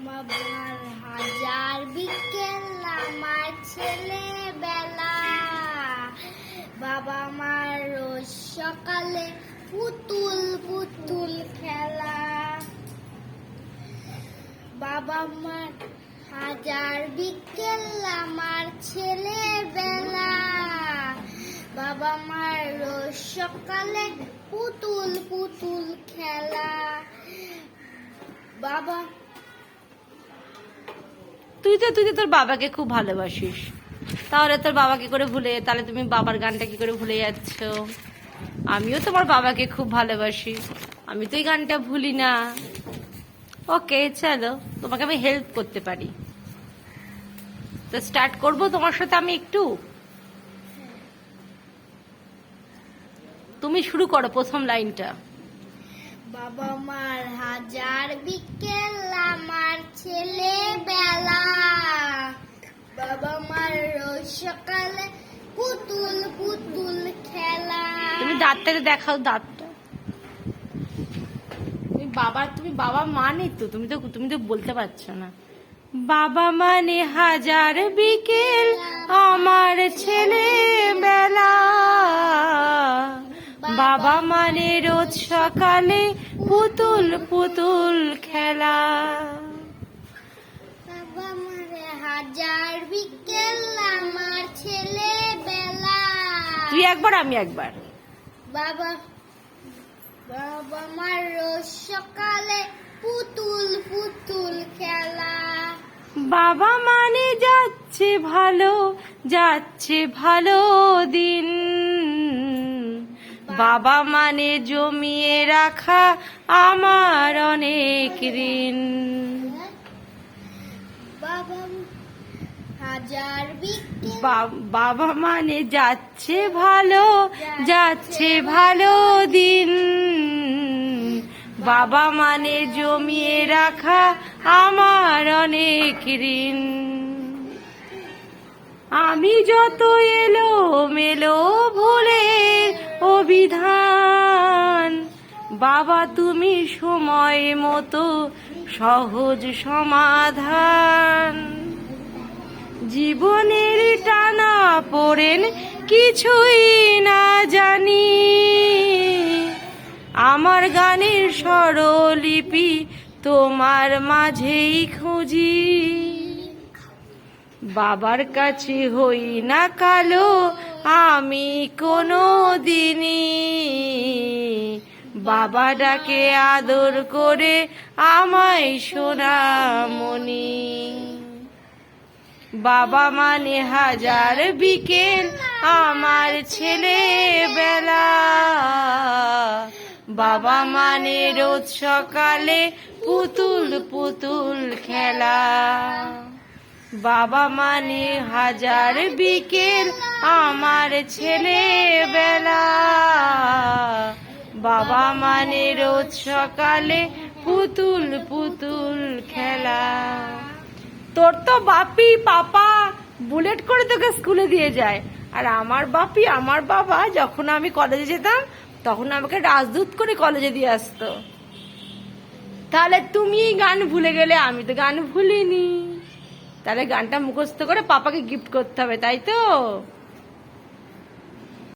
আমার হাজার বিকেল আমার ছেলেবেলা, বাবা মার রোজ সকালে পুতুল পুতুল খেলা। বাবা মার হাজার বিকেল আমার ছেলেবেলা, বাবা মার রোজ সকালে পুতুল পুতুল খেলা। বাবা তুই তো তোর বাবাকে খুব ভালোবাসিস, তাহলে তোর বাবাকে করে তাহলে তুমি বাবার গানটা কি করে ভুলে যাচ্ছ? আমিও তোমার বাবাকে খুব ভালোবাসি, আমি তো এই গানটা ভুলি না। ওকে চলো, তোমাকে আমি হেল্প করতে পারি। তো স্টার্ট করব তোমার সাথে আমি একটু। তুমি শুরু করো প্রথম লাইনটা। বাবা মার হাজার বিকেল আমার ছেলেবেলা, বাবা মার রোজ সকালে পুতুল পুতুল খেলা। তুমি দাঁতটাকে দেখাও, দাঁতটা। তুমি বাবা মানে তো তুমি তো বলতে পারছো না। বাবা মানে হাজার বিকেল আমার ছেলেবেলা, বাবা মানে রোজ সকালে পুতুল পুতুল খেলা। বাবা মার হাজার বিকেল আমার ছেলেবেলা। তুই একবার আমি একবার। বাবা বাবা মার রোজ সকালে পুতুল পুতুল খেলা। বাবা মানে যাচ্ছে ভালো দিন, বাবা মানে জমিয়ে রাখা আমার অনেক ঋণ। বাবা হাজার বিকেল বাবা মানে যাচ্ছে ভালো দিন, বাবা মানে জমিয়ে রাখা আমার অনেক ঋণ। আমি যত এলোমেলো ভুলের অভিধান, বাবা তুমি সময় মতো সহজ সমাধান। জীবনের টানা পড়েন কিছুই না জানি, আমার গানের স্বরলিপি তোমার মাঝেই খুঁজি। বাবার কাছে হই না কালো আমি কোনো দিনই, বাবা ডাকে আদর করে আমায় সোনামণি। বাবা মানে হাজার বিকেল আমার ছেলেবেলা, বাবা মানে রোজ সকালে পুতুল পুতুল খেলা। বাবা মানে হাজার বিকেল আমার ছেলেবেলা, বাবা মানে রোজ সকালে পুতুল পুতুল খেলা। তোর তো বাপি পাপা বুলেট করে তোকে স্কুলে দিয়ে যায়, আর আমার বাবা যখন আমি কলেজে যেতাম তখন আমাকে রাজদূত করে কলেজে দিয়ে আসতো। তাহলে তুমি গান ভুলে গেলে, আমি তো গান ভুলিনি। তাহলে গানটা মুখস্থ করে পাপাকে গিফট করতে হবে, তাই তো?